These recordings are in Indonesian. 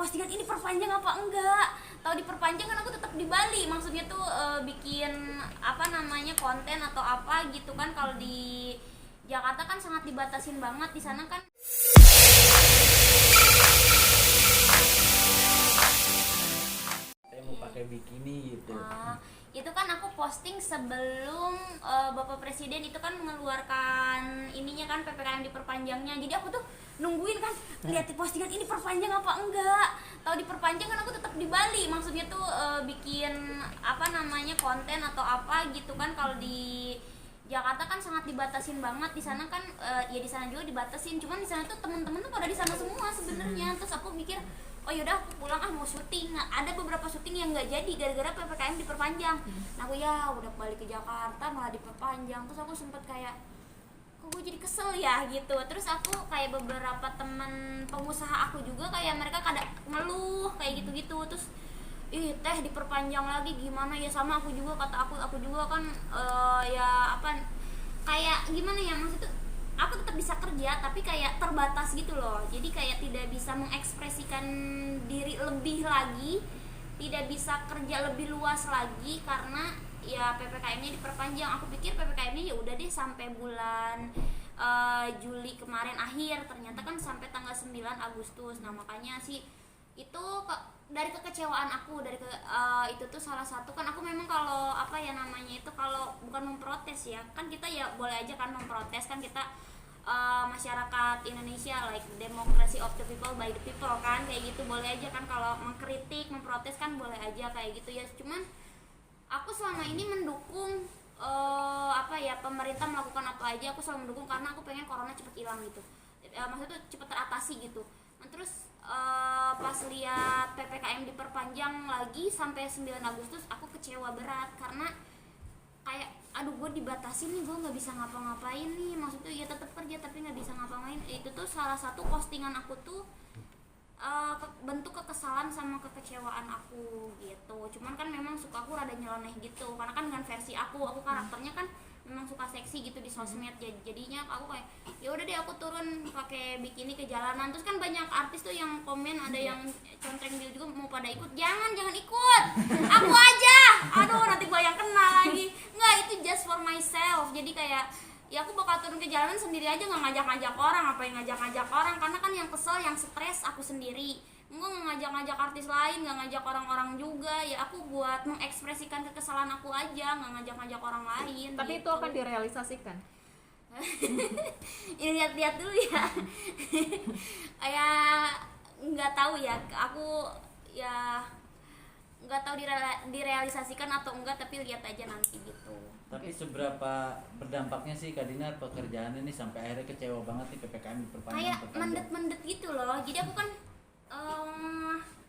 postingan ini perpanjang apa enggak. Tahu diperpanjang kan aku tetap di Bali, maksudnya tuh bikin apa namanya konten atau apa gitu kan. Kalau di Jakarta kan sangat dibatasin banget, di sana kan saya mau pakai bikini gitu. itu kan aku posting sebelum Bapak Presiden itu kan mengeluarkan ininya kan PPKM diperpanjangnya. Jadi aku tuh nungguin kan, lihat di postingan ini perpanjang apa enggak. Tahu diperpanjang kan aku tetap di Bali, maksudnya tuh bikin apa namanya konten atau apa gitu kan. Kalau di Jakarta kan sangat dibatasin banget, di sana kan ya di sana juga dibatasin. Cuman di sana tuh temen-temen tuh pada di sana semua sebenarnya. Terus aku mikir, oh yaudah aku pulang mau syuting. Nah, ada beberapa syuting yang nggak jadi gara-gara PPKM diperpanjang. Nah aku ya udah balik ke Jakarta malah diperpanjang. Terus aku sempet kayak, kok gue jadi kesel ya gitu. Terus aku kayak beberapa teman pengusaha aku juga kayak mereka kadang ngeluh kayak gitu-gitu. Terus teh diperpanjang lagi gimana ya. Sama aku juga, kata aku juga kan ya apa kayak gimana ya, maksudnya aku tetap bisa kerja tapi kayak terbatas gitu loh. Jadi kayak tidak bisa mengekspresikan diri lebih lagi, tidak bisa kerja lebih luas lagi karena ya PPKM-nya diperpanjang. Aku pikir PPKM-nya ya udah deh sampai bulan Juli kemarin akhir, ternyata kan sampai tanggal 9 Agustus. Nah makanya sih itu dari kekecewaan aku, itu tuh salah satu kan. Aku memang kalau apa ya namanya itu, kalau bukan memprotes ya kan, kita ya boleh aja kan memprotes kan, kita masyarakat Indonesia like democracy of the people by the people kan, kayak gitu boleh aja kan. Kalau mengkritik memprotes kan boleh aja kayak gitu ya. Cuman aku selama ini mendukung apa ya, pemerintah melakukan apa aja aku selalu mendukung karena aku pengen corona cepet hilang gitu. Maksudnya tuh cepet teratasi gitu. Nah, terus pas lihat PPKM diperpanjang lagi sampai 9 Agustus aku kecewa berat karena kayak aduh gue dibatasin nih, gue nggak bisa ngapa-ngapain nih. Maksudnya ya tetap kerja tapi nggak bisa ngapa-ngapain. Itu tuh salah satu postingan aku tuh bentuk kekesalan sama kekecewaan aku gitu. Cuman kan memang suka aku rada nyeleneh gitu karena kan dengan versi aku karakternya kan memang suka seksi gitu di sosmed. Jadinya aku kayak ya udah deh aku turun pakai bikini ke jalanan. Terus kan banyak artis tuh yang komen, ada yang contreng dia juga mau pada ikut. Jangan ikut, aku aja, aduh nanti gue yang kena lagi. Nggak, itu just for myself. Jadi kayak ya aku bakal turun ke jalanan sendiri aja, nggak ngajak-ngajak orang. Apa yang ngajak-ngajak orang, karena kan yang kesel, yang stres aku sendiri. Gue nggak ngajak-ngajak artis lain, nggak ngajak orang-orang juga. Ya aku buat mengekspresikan kekesalan aku aja, nggak ngajak-ngajak orang lain. Tapi gitu. itu akan direalisasikan. Ini lihat-lihat dulu ya. Kayak nggak tahu ya, aku ya nggak tahu direalisasikan atau enggak, tapi lihat aja nanti gitu. Tapi seberapa berdampaknya sih Kak Dinar pekerjaan ini sampai akhirnya kecewa banget nih PPKM diperpanjang? Kayak mendet-mendet gitu loh. Jadi aku kan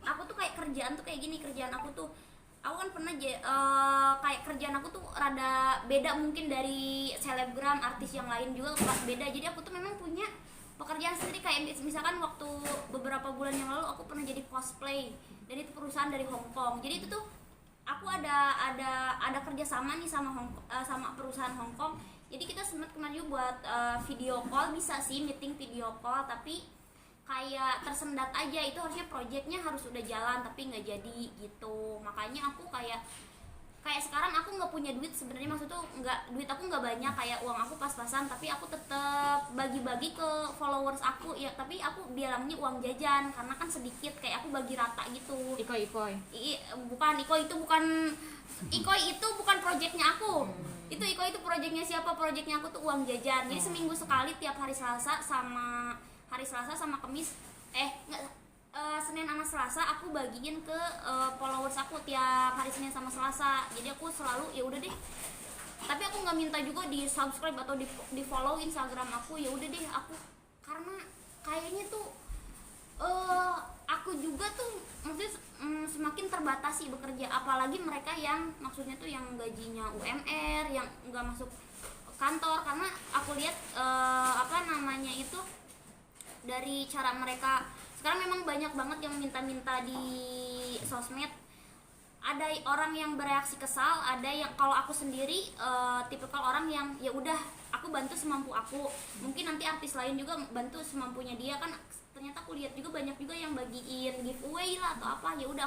aku tuh kayak kerjaan tuh kayak gini. Kerjaan aku kan pernah kayak kerjaan aku tuh rada beda mungkin dari selebgram, artis yang lain juga pas beda. Jadi aku tuh memang punya pekerjaan sendiri. Kayak misalkan waktu beberapa bulan yang lalu aku pernah jadi cosplay dari perusahaan dari Hong Kong. Jadi itu tuh aku ada kerja sama nih sama perusahaan Hong Kong. Jadi kita sempat kemarin juga buat video call, bisa sih meeting video call, tapi kayak tersendat aja. Itu harusnya projectnya harus udah jalan tapi nggak jadi gitu. Makanya aku kayak sekarang aku nggak punya duit sebenarnya. Maksud tuh duit aku nggak banyak, kayak uang aku pas-pasan, tapi aku tetap bagi-bagi ke followers aku ya. Tapi aku bilangnya uang jajan karena kan sedikit, kayak aku bagi rata gitu. Ikoi. Bukan Ikoi, itu bukan projectnya aku. Ikoi itu projectnya siapa? Projecnya aku tuh uang jajan. Jadi seminggu sekali tiap hari Selasa sama Kamis Senin sama Selasa aku bagiin ke followers aku tiap hari Senin sama Selasa. Jadi aku selalu ya udah deh. Tapi aku nggak minta juga di subscribe atau di follow Instagram aku. Ya udah deh aku, karena kayaknya tuh aku juga tuh maksudnya semakin terbatasi bekerja. Apalagi mereka yang maksudnya tuh yang gajinya UMR, yang nggak masuk kantor. Karena aku lihat dari cara mereka sekarang memang banyak banget yang minta-minta di sosmed. Ada orang yang bereaksi kesal, ada yang, kalau aku sendiri tipikal orang yang ya udah aku bantu semampu aku. Mungkin nanti artis lain juga bantu semampunya dia kan, ternyata aku lihat juga banyak juga yang bagiin giveaway lah atau apa. Ya udah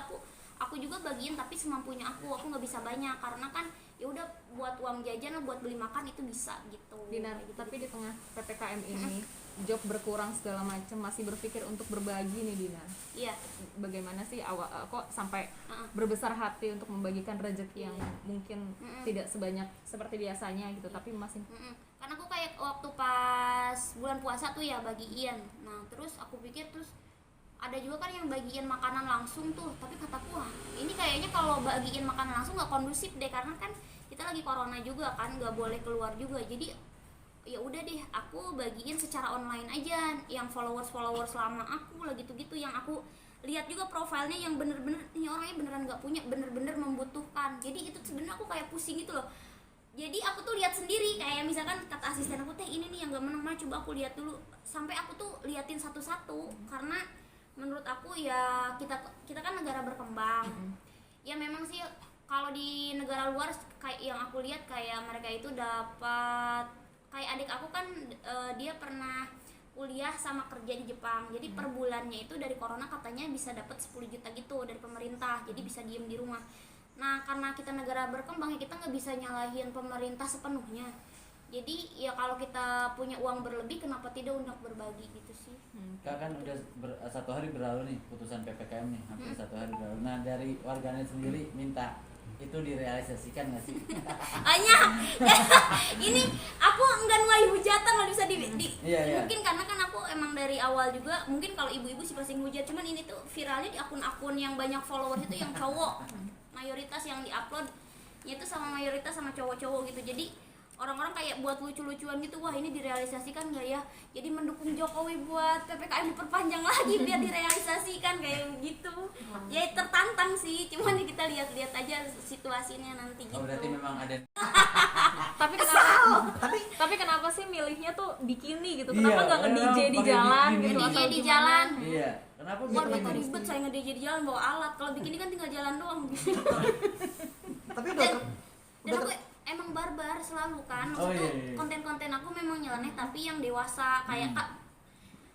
aku juga bagiin tapi semampunya aku nggak bisa banyak karena kan ya udah buat uang jajan lah, buat beli makan itu bisa gitu. Dinar, Gitu. tapi di tengah PPKM ini job berkurang segala macam, masih berpikir untuk berbagi nih Dinar. Iya. Bagaimana sih awal kok sampai berbesar hati untuk membagikan rezeki yang mungkin tidak sebanyak seperti biasanya gitu, tapi masih Karena aku kayak waktu pas bulan puasa tuh ya bagiin. Nah terus aku pikir terus ada juga kan yang bagiin makanan langsung tuh, tapi kataku wah ini kayaknya kalau bagiin makanan langsung nggak kondusif deh karena kan kita lagi corona juga kan, nggak boleh keluar juga. Jadi ya udah deh aku bagiin secara online aja yang followers lama aku lah gitu-gitu, yang aku lihat juga profilnya yang bener-bener ini orangnya beneran nggak punya, bener-bener membutuhkan. Jadi itu sebenarnya aku kayak pusing gitu loh. Jadi aku tuh lihat sendiri, kayak misalkan kata asisten aku teh ini nih yang gak menang, coba aku lihat dulu, sampai aku tuh liatin satu-satu. Karena menurut aku ya kita kan negara berkembang. Ya memang sih kalau di negara luar kayak yang aku lihat kayak mereka itu dapat, kayak adik aku kan dia pernah kuliah sama kerja di Jepang. Jadi per bulannya itu dari corona katanya bisa dapat 10 juta gitu dari pemerintah. Jadi bisa diem di rumah. Nah karena kita negara berkembang ya kita nggak bisa nyalahin pemerintah sepenuhnya. Jadi ya kalau kita punya uang berlebih kenapa tidak untuk berbagi gitu sih. Kak kan udah 1 hari berlalu nih putusan PPKM nih, hampir 1 hari berlalu. Nah dari warganet sendiri minta itu direalisasikan nggak sih? Hanya ini aku enggak nuai hujatan, nggak bisa Iya. Mungkin karena kan aku emang dari awal juga, mungkin kalau ibu-ibu sih pasti ngehujat, cuman ini tuh viralnya di akun-akun yang banyak followers itu yang cowok, mayoritas yang diupload itu sama mayoritas sama cowok-cowok gitu. Jadi orang-orang kayak buat lucu-lucuan gitu, wah ini direalisasikan nggak ya, jadi mendukung Jokowi buat PPKM diperpanjang lagi biar direalisasikan kayak gitu. Ya tertantang sih, cuman ya kita lihat-lihat aja situasinya nanti gitu. Oh berarti memang ada. tapi kenapa sih milihnya tuh bikini gitu? Iya, Kenapa nggak nge-DJ di pakai jalan bikini. gitu? Nge-DJ atau di gimana? jalan. Iya. Kenapa Wah begini? mereka ribet saya nge-DJ di jalan bawa alat. Kalau begini kan tinggal jalan doang gitu. Tapi Dan aku emang barbar selalu kan. Oh, Maksudnya iya. konten-konten aku memang nyeleneh tapi yang dewasa kayak Kak.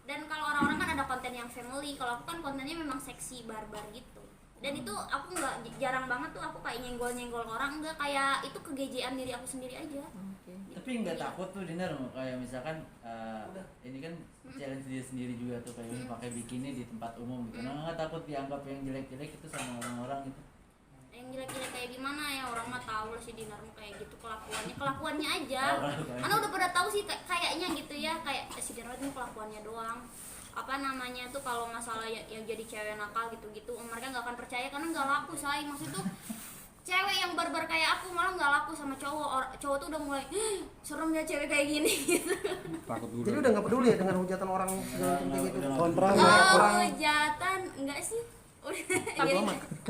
Dan kalau orang-orang kan ada konten yang family, kalau aku kan kontennya memang seksi barbar gitu. Dan itu aku nggak, jarang banget tuh aku kayak nyenggol-nyenggol orang, enggak, kayak itu kegejean diri aku sendiri aja. Tapi nggak takut tuh Dinar kayak misalkan ini kan challenge dia sendiri juga tuh kayak pakai bikini di tempat umum gitu. Nah, nggak takut dianggap yang jelek-jelek itu sama orang-orang gitu. Yang jelek-jelek kayak gimana ya, orang mah tahu lah si Dinar mah kayak gitu kelakuannya aja. Karena udah pada tahu sih kayaknya gitu ya, kayak si Dinar itu kelakuannya doang. Apa namanya tuh kalau masalah yang jadi cewek nakal gitu-gitu mereka nggak akan percaya karena nggak laku say. Maksud tuh cewek yang barbar kayak aku malah nggak laku sama cowok. Cowok tuh udah mulai serem ya cewek kayak gini gitu. jadi udah nggak peduli ya dengan hujatan orang segala macam kayak gitu. Kontra Hujatan enggak sih.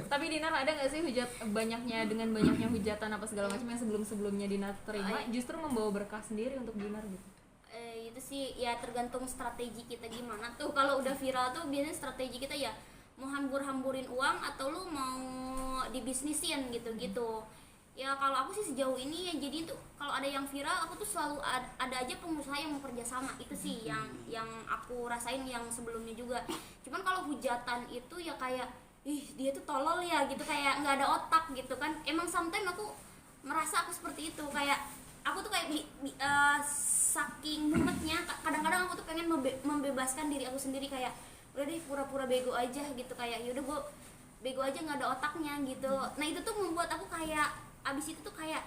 Tapi Dinar ada nggak sih dengan banyaknya hujatan apa segala macam yang sebelumnya Dinar terima justru membawa berkah sendiri untuk Dinar gitu? Itu sih ya tergantung strategi kita gimana tuh. Kalau udah viral tuh biasanya strategi kita ya mau hamburin uang atau lu mau dibisnisin gitu-gitu. Ya kalau aku sih sejauh ini ya jadi tuh kalau ada yang viral aku tuh selalu ada aja pengusaha yang mau kerja sama. Itu sih yang aku rasain yang sebelumnya juga. Cuman kalau hujatan itu ya kayak dia tuh tolol ya gitu, kayak nggak ada otak gitu kan. Emang sometimes aku merasa aku seperti itu, kayak aku tuh kayak saking mumetnya kadang-kadang aku tuh pengen membebaskan diri aku sendiri, kayak udah deh pura-pura bego aja gitu, kayak yaudah gue bego aja nggak ada otaknya gitu. Nah itu tuh membuat aku kayak abis itu tuh kayak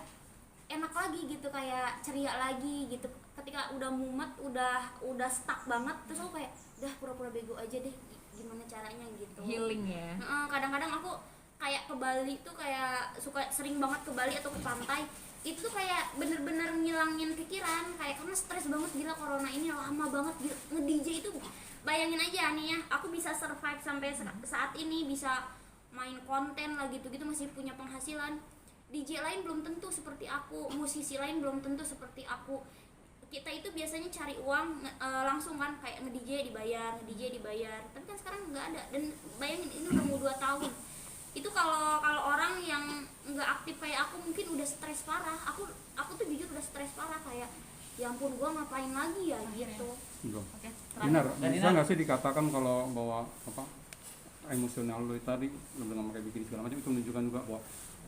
enak lagi gitu, kayak ceria lagi gitu. Ketika udah mumet, udah stuck banget, terus aku kayak udah pura-pura bego aja deh, gimana caranya gitu. Healing ya. Kadang-kadang aku kayak ke Bali tuh kayak sering banget ke Bali atau ke pantai. Itu tuh kayak bener-bener ngilangin pikiran, kayak karena stres banget, gila corona ini lama banget gila. Nge-DJ itu bayangin aja nih ya, aku bisa survive sampai saat ini, bisa main konten lah gitu-gitu, masih punya penghasilan. DJ lain belum tentu seperti aku, musisi lain belum tentu seperti aku. Kita itu biasanya cari uang langsung kan, kayak nge-DJ dibayar, tapi kan sekarang nggak ada. Dan bayangin ini udah mau 2 tahun. Itu kalau orang yang nggak aktif kayak aku mungkin udah stres parah. Aku tuh jujur udah stres parah, kayak ya ampun gua ngapain lagi ya gitu. Belum. Oke, Dinar, terakhir. Dan bisa Dinar- nggak sih dikatakan kalau bahwa apa emosional lo tadi lo dengan pakai bikini segala macam itu menunjukkan juga bahwa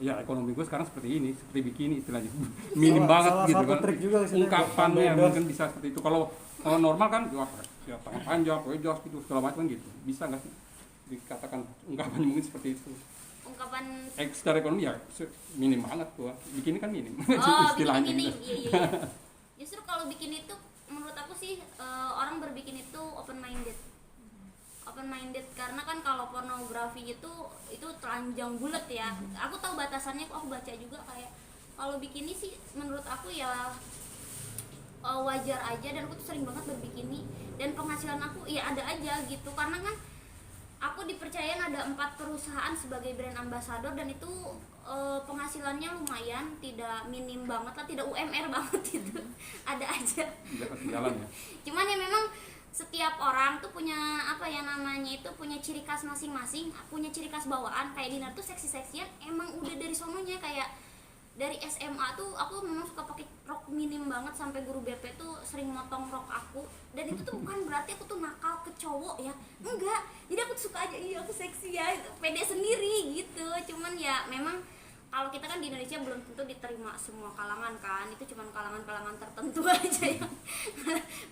ya ekonomi gue sekarang seperti ini, seperti bikini istilahnya minim banget salah gitu satu kan. trik juga sih, Ungkapannya Beda. mungkin bisa seperti itu. Kalau normal kan ya tangan panjang, jas gitu segala macam gitu. Bisa nggak sih dikatakan ungkapannya mungkin seperti itu? Ungkapan Secara ekonomi ya minim banget gua. Bikini kan minim. oh Istilahnya bikin ini gitu. iya. Justru kalau bikin itu menurut aku sih orang berbikin itu open minded karena kan kalau pornografi itu telanjang bulat ya. Aku tahu batasannya, aku baca juga kayak kalau bikini sih menurut aku ya wajar aja, dan aku tuh sering banget berbikini dan penghasilan aku ya ada aja gitu karena kan aku dipercayain ada 4 perusahaan sebagai brand ambassador, dan itu penghasilannya lumayan, tidak minim banget lah, tidak UMR banget gitu. Ada aja. Udah kasih jalan ya. Cuman ya memang setiap orang tuh punya apa ya namanya itu, punya ciri khas masing-masing, punya ciri khas bawaan. Kayak Dinar tuh seksi-seksian emang udah dari sononya, kayak dari SMA tuh aku memang suka pakai rok minim banget, sampai guru BP tuh sering motong rok aku. Dan itu tuh bukan berarti aku tuh nakal ke cowok ya, enggak. Jadi aku tuh suka aja, iya aku seksi ya, pede sendiri gitu. Cuman ya memang kalau kita kan di Indonesia belum tentu diterima semua kalangan kan, itu cuma kalangan-kalangan tertentu aja yang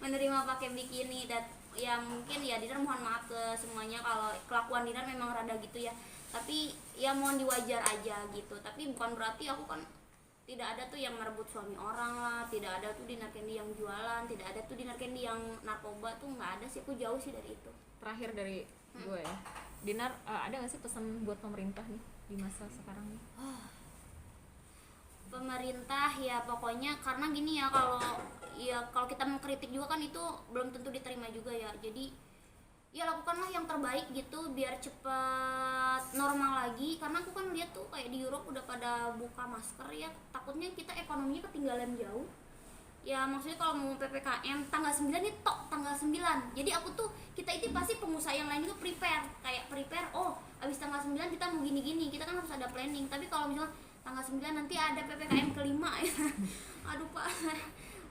menerima pakai bikini. Dan ya mungkin ya Dinar mohon maaf ke semuanya kalau kelakuan Dinar memang rada gitu ya, tapi ya mohon diwajar aja gitu. Tapi bukan berarti aku kan tidak ada tuh yang merebut suami orang lah, tidak ada tuh Dinar Candy yang jualan, tidak ada tuh Dinar Candy yang narkoba, tuh nggak ada sih, aku jauh sih dari itu. Terakhir dari gue ya, Dinar, ada nggak sih pesan buat pemerintah nih di masa sekarang nih? Pemerintah ya pokoknya, karena gini ya, kalau kita mengkritik juga kan itu belum tentu diterima juga ya. Jadi ya lakukanlah yang terbaik gitu biar cepat normal lagi, karena aku kan lihat tuh kayak di Europe udah pada buka masker ya, takutnya kita ekonominya ketinggalan jauh. Ya maksudnya kalau mau PPKM tanggal 9 nih tanggal 9. Jadi aku tuh, kita itu pasti pengusaha yang lain juga prepare oh abis tanggal 9 kita mau gini-gini, kita kan harus ada planning. Tapi kalau misalnya tanggal 9 nanti ada PPKM kelima ya aduh Pak,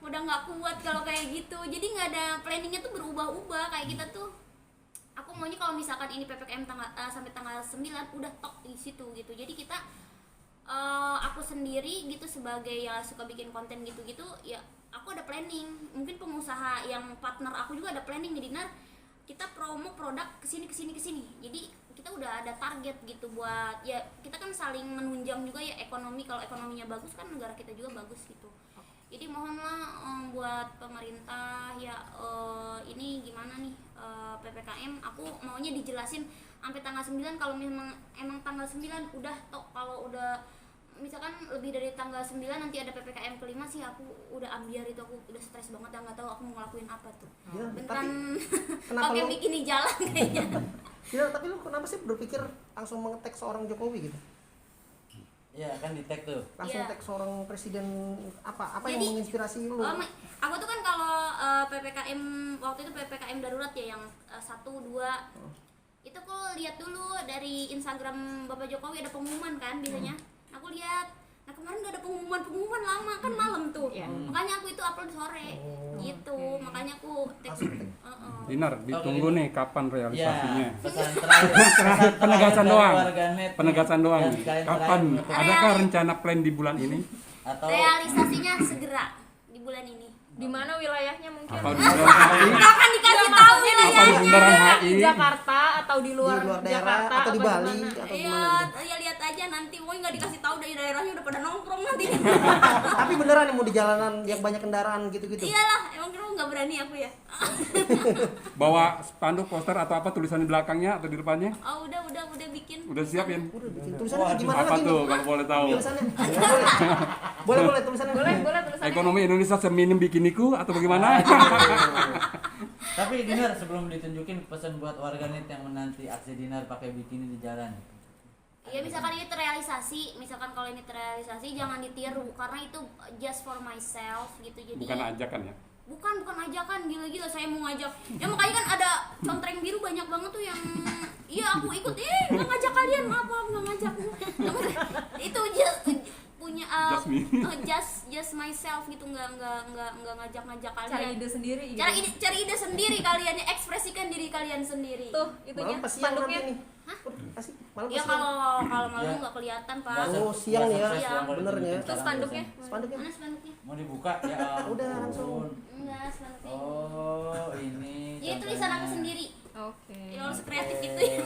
udah nggak kuat kalau kayak gitu. Jadi nggak ada planningnya tuh, berubah-ubah kayak kita tuh. Aku maunya kalau misalkan ini PPKM sampai tanggal 9 udah di situ gitu. Jadi kita aku sendiri gitu sebagai yang suka bikin konten gitu-gitu ya, aku ada planning. Mungkin pengusaha yang partner aku juga ada planning nih, Dinar, kita promo produk kesini. Jadi kita udah ada target gitu buat ya, kita kan saling menunjang juga ya ekonomi. Kalau ekonominya bagus kan negara kita juga bagus gitu. Jadi mohonlah buat pemerintah ya, ini gimana nih PPKM, aku maunya dijelasin sampai tanggal 9. Kalau memang emang tanggal 9 udah kalau udah misalkan lebih dari tanggal 9 nanti ada PPKM kelima sih, aku udah ambiar itu, aku udah stres banget, nggak tahu aku mau ngelakuin apa tuh. Ya, Beneran kenapa pakai lu- bikini jalan kayaknya. Ya, tapi lu kenapa sih berpikir langsung mengetek seorang Jokowi gitu? Ya kan di tag tuh. Langsung Iya. tag seorang presiden, apa yang Jadi, menginspirasi lu? Aku tuh kan kalau PPKM waktu itu PPKM darurat ya yang 1, 2 itu aku lihat dulu dari Instagram Bapak Jokowi ada pengumuman kan biasanya. Aku lihat, nah kemarin gak ada pengumuman lama kan, malam tuh. Iya. Makanya aku itu upload sore gitu. Makanya aku Langsung tag. Dinar, ditunggu nih kapan realisasinya. Ya, pesan terakhir Penegasan dari doang. warganet. Penegasan doang. Dan kalian Kapan? terakhir, Adakah rencana plan di bulan ini? atau realisasinya segera di bulan ini. Di mana wilayahnya mungkin? Apa di bundaran HI? Nggak akan dikasih tahu Apa di wilayahnya. bundaran HI? Di Jakarta atau di luar, Di luar daerah Jakarta atau di apa Bali gimana? atau Iya, gimana gitu? ya lihat aja nanti. Woi nggak dikasih tahu dari daerahnya udah pada nongkrong nanti. Tapi beneran nih mau di jalanan yang banyak kendaraan gitu-gitu? Iyalah, emang kira nggak berani aku ya. Bawa spanduk, poster atau apa tulisan di belakangnya atau di depannya? Oh udah bikin. Udah siap ya? Udah bikin tulisannya Waduh, gimana Apa lagi tuh nih? kalau boleh tahu? Tulisannya boleh tulisannya. Boleh tulisannya. Ekonomi Indonesia seminim bikiniku atau bagaimana? tapi Dinar, sebelum ditunjukin pesan buat warganet yang menanti aksi Dinar pakai bikini di jalan. Ya misalkan ini terrealisasi, misalkan kalau ini terrealisasi jangan ditiru karena itu just for myself gitu. Jadi Bukan ajakan ya? bukan ajakan, gila-gila saya mau ngajak. Ya makanya kan ada contreng biru banyak banget tuh yang iya aku ikut, nggak ngajak kalian, apa nggak ngajak. Itu just punya just myself gitu, nggak ngajak kalian. Cari ide sendiri gitu. Cari ide sendiri kalian, ekspresikan diri kalian sendiri. Tuh itunya Malam pas siang nanti spanduknya. nih. Pasti malam Ya pas siang. kalau malam nggak kelihatan pak. Oh, siang ya. Iya. Benernya. Terus spanduknya. Spanduknya Mana spanduknya? Mau dibuka ya Udah, ampun. langsung. Enggak, spanduknya. Oh ini Ini tulisan aku sendiri. Oke. Ya harus kreatif gitu ya.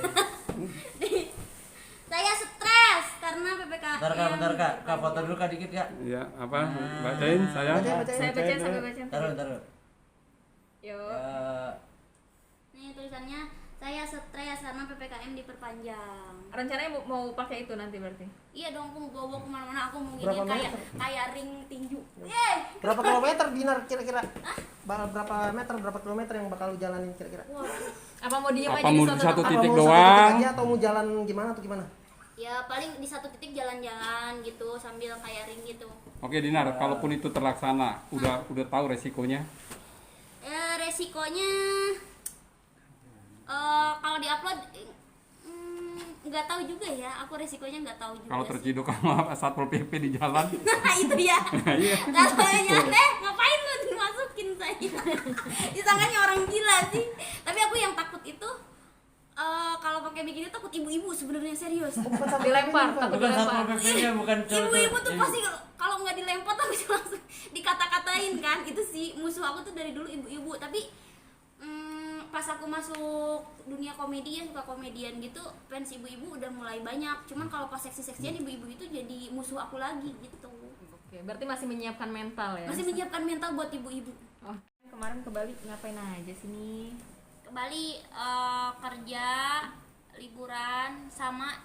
Saya stres karena PPKM. Bentar kak, foto dulu kak dikit kak. Ya apa? Bacain saya. Bacain. Saya bacain sampai bacain. Taruh. Yuk. Nih tulisannya, saya stres karena PPKM diperpanjang. Rencananya mau pakai itu nanti berarti. Iya dong, aku mau bawa kemana-mana, aku mau Berapa gini meter? kayak ring tinju. Yeay. Berapa kilometer Dinar kira-kira? Berapa kilometer yang bakal lu jalanin kira-kira? Wah. Apa mau diem Apa aja di mau di suatu satu tempat? titik Apa mau satu doang? titik aja atau mau jalan gimana atau gimana? Ya paling di satu titik jalan-jalan gitu sambil kayak ring gitu. Oke Dinar, kalaupun itu terlaksana, udah tahu resikonya? Resikonya kalau diupload nggak tahu juga ya, aku resikonya nggak tahu juga. Kalau sih. terciduk sama satpol pp di jalan? Nah itu ya. Iya. Katanya ngapain lu dimasukin saya? Disangkanya orang gila sih. Tapi aku yang takut itu kalau pakai bikini takut ibu-ibu sebenarnya, serius. Dilempar, takut Bukan dilempar. satpol pp-nya, bukan Ibu-ibu tuh pasti kalau nggak dilempar tapi langsung dikata-katain kan. Itu sih musuh aku tuh dari dulu ibu-ibu. Tapi pas aku masuk dunia komedi ya, suka komedian gitu, fans ibu-ibu udah mulai banyak. Cuman kalau pas seksi-seksian ibu-ibu itu jadi musuh aku lagi gitu. Oke, berarti masih menyiapkan mental ya. Masih menyiapkan mental buat ibu-ibu. Oh, kemarin ke Bali ngapain aja sini? Ke Bali kerja, liburan, sama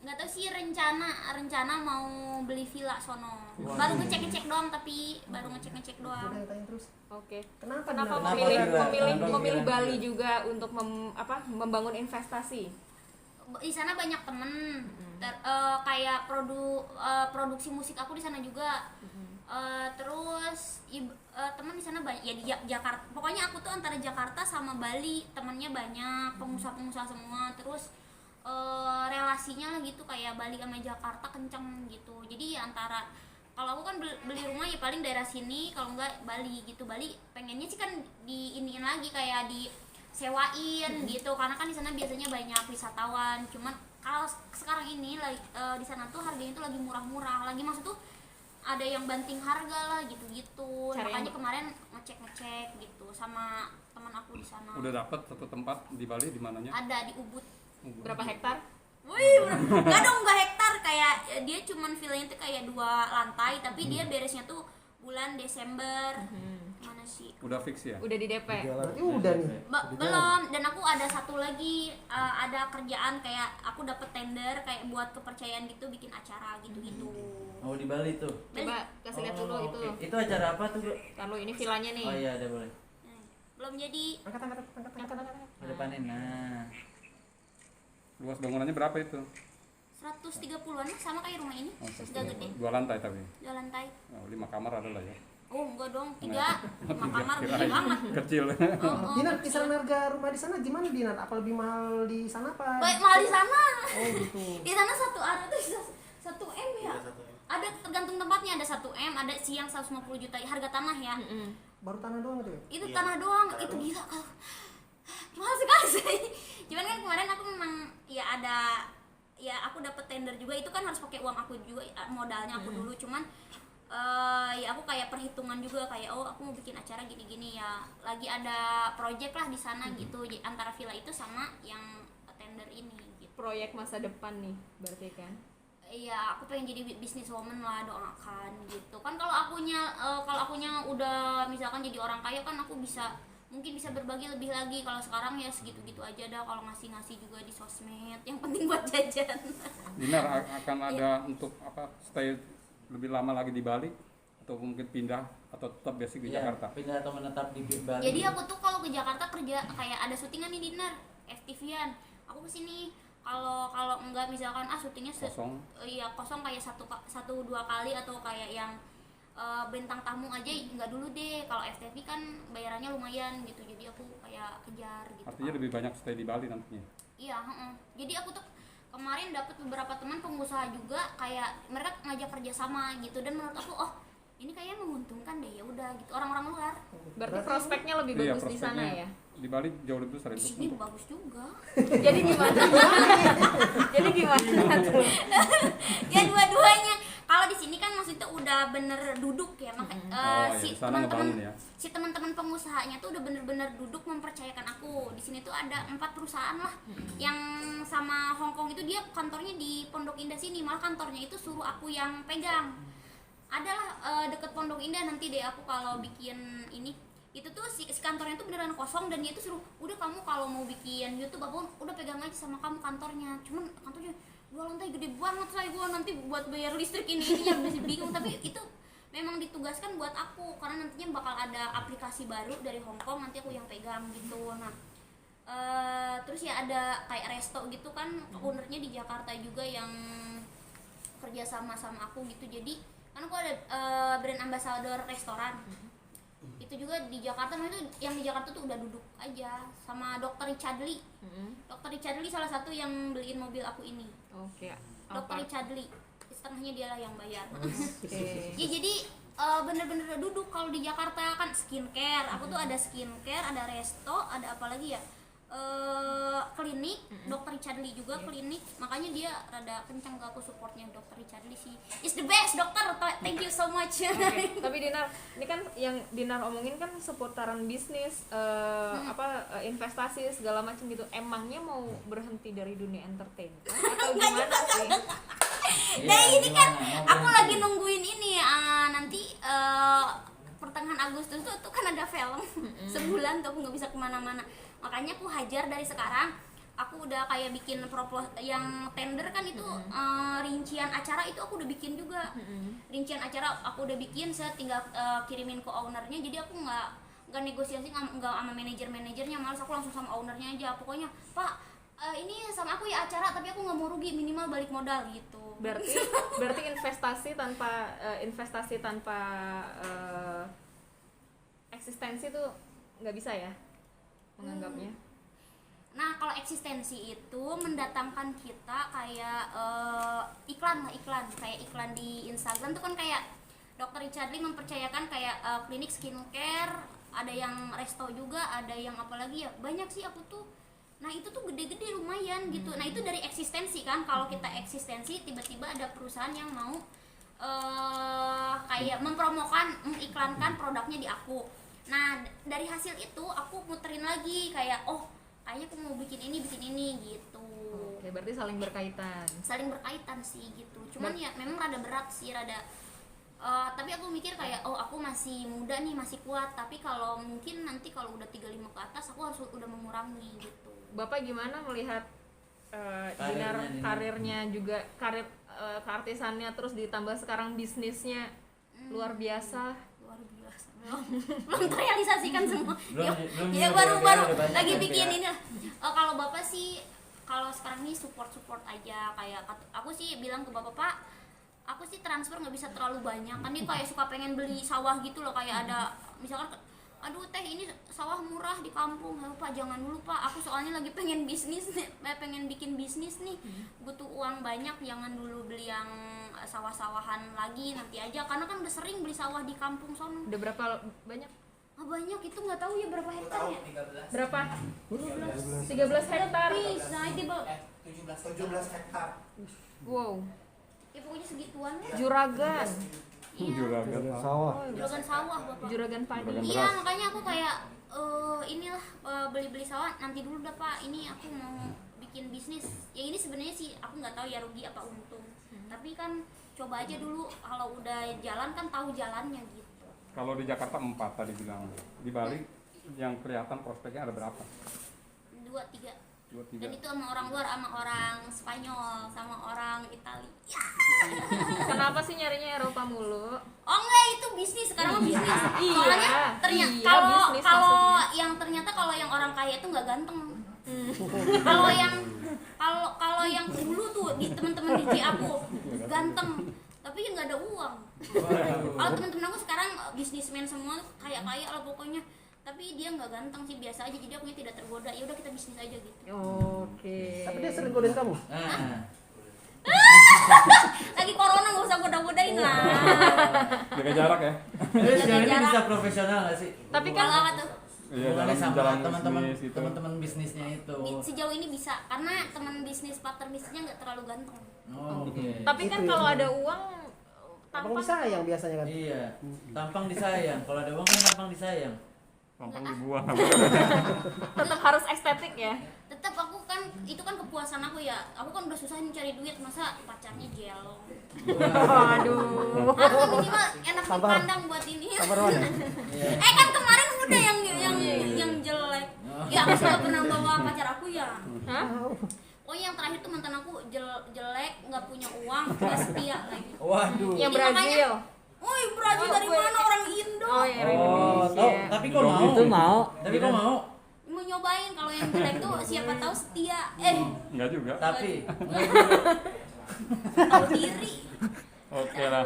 nggak tahu sih rencana mau beli villa sono. Baru ngecek doang, tapi baru ngecek doang. Udah tanya terus. Oke. Kenapa Kenapa Dinar? memilih Kenapa Bali Dinar? juga untuk membangun investasi? Di sana banyak temen, kayak produksi musik aku di sana juga. Terus teman di sana banyak ya, di Jakarta. Pokoknya aku tuh antara Jakarta sama Bali, temennya banyak, pengusaha-pengusaha semua. Terus relasinya lah gitu, kayak Bali sama Jakarta kenceng gitu. Jadi ya antara, kalau aku kan beli rumah ya paling daerah sini, kalau enggak Bali gitu. Bali pengennya sih kan diiniin lagi, kayak disewain gitu, karena kan di sana biasanya banyak wisatawan. Cuman kalau sekarang ini di sana tuh harganya tuh lagi murah-murah, lagi maksud tuh ada yang banting harga lah gitu-gitu. Makanya kemarin ngecek gitu sama teman aku di sana. Udah dapat satu tempat di Bali, di mananya? Ada di Ubud. Berapa hektar? Wih, enggak hektar, kayak dia cuman villanya tuh kayak 2 lantai, tapi dia beresnya tuh bulan Desember. Mana sih? Udah fix ya? Udah di DP. Berarti udah nih. Belum, dan aku ada satu lagi, ada kerjaan kayak aku dapet tender kayak buat kepercayaan gitu, bikin acara gitu-gitu. Mau di Bali tuh. Coba kasih lihat dulu itu. Oke. Itu acara apa tuh, Bu? Lalu ini villanya nih. Oh iya, ada boleh. Belum jadi. Angkat. Udah panen. Nah. Luas bangunannya berapa itu? 130-an sama kayak rumah ini. Gak gede. 2 lantai tapi. 2 lantai. 5 kamar ada lah ya. Oh enggak dong, 3 kamar gede Kirain banget. kecil. Dinar, kisaran harga rumah di sana gimana Dinar? Apa lebih mahal di sana apa? Baik, mahal di sana. Oh gitu. Di sana 1 area tuh 1 M ya. Ada tergantung tempatnya, ada 1 M, ada siang 150 juta harga tanah ya. Baru tanah doang gitu ya? Itu tanah doang, itu gila kalau mahal sekali sih. Cuman kan kemarin aku memang ya ada, ya aku dapet tender juga, itu kan harus pakai uang aku juga, modalnya aku dulu. Cuman ya aku kayak perhitungan juga, kayak oh aku mau bikin acara gini-gini ya, lagi ada project lah di sana gitu, antara villa itu sama yang tender ini gitu. Proyek masa depan nih berarti kan. Iya, aku pengen jadi businesswoman lah, doakan gitu kan. Kalau akunya udah misalkan jadi orang kaya kan, aku mungkin bisa berbagi lebih lagi. Kalau sekarang ya segitu-gitu aja dah, kalau ngasih juga di sosmed, yang penting buat jajan. Dinar akan ada untuk stay lebih lama lagi di Bali, atau mungkin pindah, atau tetap basic di Iya, Jakarta? pindah atau menetap di Bali. Jadi aku tuh kalau ke Jakarta kerja, kayak ada syutingan nih Dinar, FTV-an, aku kesini. Kalau enggak misalkan syutingnya Kosong? Iya kosong, kayak 1-2 kali, atau kayak yang bintang tamu aja enggak dulu deh. Kalau FTV kan bayarannya lumayan gitu, jadi aku kayak kejar gitu. Artinya lebih banyak stay di Bali nantinya? Iya, jadi aku tuh kemarin dapat beberapa teman pengusaha juga kayak mereka ngajak kerja sama gitu, dan menurut aku oh ini kayaknya menguntungkan deh, ya udah gitu, orang-orang luar. Berarti prospeknya lebih Iya, bagus di sana prospeknya ya. di Bali jauh lebih besar Di itu sini untuk bagus juga. Jadi gimana? Jadi gimana tuh? Ya dua-duanya. Kalau di sini kan maksudnya udah bener duduk ya, iya, si di sana teman-teman ngebangun ya. si teman-teman pengusahanya tuh udah bener-bener duduk mempercayakan aku. Di sini tuh ada 4 perusahaan lah yang sama Hongkong itu, dia kantornya di Pondok Indah sini, malah kantornya itu suruh aku yang pegang. Adalah deket Pondok Indah, nanti deh aku kalau bikin ini itu tuh si kantornya tuh beneran kosong, dan dia tuh suruh udah kamu kalau mau bikin YouTube apa udah pegang aja sama kamu kantornya. Cuman kantornya 2 lantai gede banget, saya gua nanti buat bayar listrik ini yang masih bingung, tapi itu memang ditugaskan buat aku karena nantinya bakal ada aplikasi baru dari Hongkong, nanti aku yang pegang gitu. Nah terus ya ada kayak resto gitu kan, ownernya di Jakarta juga yang kerja sama aku gitu. Jadi kan aku ada brand ambassador restoran itu juga di Jakarta. Nah itu yang di Jakarta tuh udah duduk aja sama Dr. Richard Lee. Dr. Richard Lee salah satu yang beliin mobil aku ini. Oke. Dr. Richard Lee, setengahnya dia lah yang bayar. Oke. Ya jadi bener-bener duduk. Kalau di Jakarta kan skincare, aku tuh ada skincare, ada resto, ada apa lagi ya, klinik. Dr. Richard Lee juga klinik, makanya dia rada kencang ke aku supportnya. Dr. Richard Lee sih is the best dokter, thank you so much. Oke. Tapi Dinar, ini kan yang Dinar omongin kan seputaran bisnis, investasi segala macam gitu. Emangnya mau berhenti dari dunia entertain atau gimana sih? Nah ini kan gimana? aku lagi nungguin ini nanti pertengahan Agustus tuh kan ada film sebulan tuh aku nggak bisa kemana-mana, makanya aku hajar dari sekarang. Aku udah kayak bikin yang tender kan itu, rincian acara itu aku udah bikin juga. Rincian acara aku udah bikin, saya tinggal kirimin ke ownernya. Jadi aku nggak negosiasi nggak sama manajernya, malas aku langsung sama ownernya aja. Pokoknya Pak ini sama aku ya acara, tapi aku nggak mau rugi, minimal balik modal gitu. Berarti investasi tanpa eksistensi tuh nggak bisa ya menganggapnya. Nah kalau eksistensi itu mendatangkan kita kayak iklan kayak iklan di Instagram tuh kan, kayak Dr. Richard Lee mempercayakan kayak klinik skincare, ada yang resto juga, ada yang apalagi ya, banyak sih aku tuh. Nah itu tuh gede-gede lumayan gitu. Nah itu dari eksistensi kan. Kalau kita eksistensi tiba-tiba ada perusahaan yang mau kayak mengiklankan produknya di aku. Nah dari hasil itu aku muterin lagi kayak kayaknya aku mau bikin ini gitu. Oke, berarti saling berkaitan Sih gitu. Cuman ya memang rada berat sih, tapi aku mikir kayak aku masih muda nih, masih kuat. Tapi kalau mungkin nanti kalau udah 35 ke atas aku harus udah mengurangi gitu. Bapak gimana melihat Dinar karirnya juga, karir keartisannya, terus ditambah sekarang bisnisnya luar biasa. belum terrealisasikan semua. Belum Ya juga, baru udah banyak lagi tapi bikin ya. ini lah. Kalau bapak sih, kalau sekarang nih support aja. Kayak aku sih bilang ke bapak, Pak, aku sih transfer nggak bisa terlalu banyak kan, dia kayak suka pengen beli sawah gitu loh, kayak ada misalkan aduh teh ini sawah murah di kampung. Pak jangan dulu Pak, aku soalnya lagi pengen bikin bisnis nih, butuh uang banyak, jangan dulu beli yang sawah-sawahan lagi, nanti aja, karena kan udah sering beli sawah di kampung sono. Udah berapa banyak? Banyak itu nggak tahu ya berapa hektar ya. Berapa? 13 hektar. Nah itu 17 hektar. Wow. ya pokoknya segituan lah. Juragan. Iya. Juragan Sawah. Juragan sawah bapak. Juragan padi. Juragan Iya beras. makanya aku kayak inilah beli sawah nanti dulu dah Pak, ini aku mau bikin bisnis. Ya ini sebenarnya sih aku nggak tahu ya rugi apa untung. Tapi kan coba aja dulu, kalau udah jalan kan tahu jalannya gitu. Kalau di Jakarta 4 tadi bilang. Di Bali yang kelihatan prospeknya ada berapa? 2, 3. 2, Dan 3. itu sama orang luar, sama orang Spanyol, sama orang Itali. Ya. Kenapa sih nyarinya Eropa mulu? Oh enggak, itu bisnis, sekarang mah bisnis. Iya, Soalnya ternyata iya, kalau bisnis kalau maksudnya. yang ternyata kalau yang orang kaya itu nggak ganteng. Kalau yang dulu tuh di teman-teman DJ aku ganteng, tapi ya nggak ada uang. Kalau teman-teman aku sekarang bisnismen semua, kaya lah pokoknya. tapi dia nggak ganteng sih, biasa aja, jadi akunya tidak tergoda. Ya udah kita bisnis aja gitu. Oke. Tapi dia sering godain kamu. Nah, Lagi corona nggak usah goda-godain lah. Jaga jarak ya. terus sejauh ini jarak. bisa profesional nggak sih? Tapi Kalau kan apa tuh? Iya, Hubungannya dalam sama jalan teman-teman bisnis itu. teman-teman bisnisnya itu. Sejauh ini bisa, karena teman bisnis, partner bisnisnya nggak terlalu ganteng. Oh, oke. tapi kan Itu kalau ya. ada uang Abang disayang biasanya kan. Iya, tampang disayang. Kalau ada uang kan tampang disayang. Gampang dibuang. tetap harus estetik ya. Tetap aku kan, itu kan kepuasan aku ya. Aku kan udah susah nih cari duit, masa pacarnya jelong. Waduh. Harusnya minimal enak Sabar. dipandang buat ini. Sabar Wan. Iya. Kan kemarin udah yang jelek. Ya aku nggak pernah bawa pacar aku ya. Hah? Oh yang terakhir tuh mantan aku jelek, nggak punya uang, nggak setia lagi. Waduh. Yang Jadi Brazil. Woi Brazil Oh, dari gue- mana, orang Indo? Oh ya, Oh, Indonesia. tapi kok mau? Itu mau. Tapi kok mau? Mau nyobain kalau yang jelek tuh siapa tahu setia. Enggak juga. Tapi Tahu diri. Oke lah.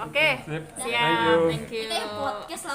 Oke. Sip. Siap. Thank you. Thank you. Kayak podcast lah.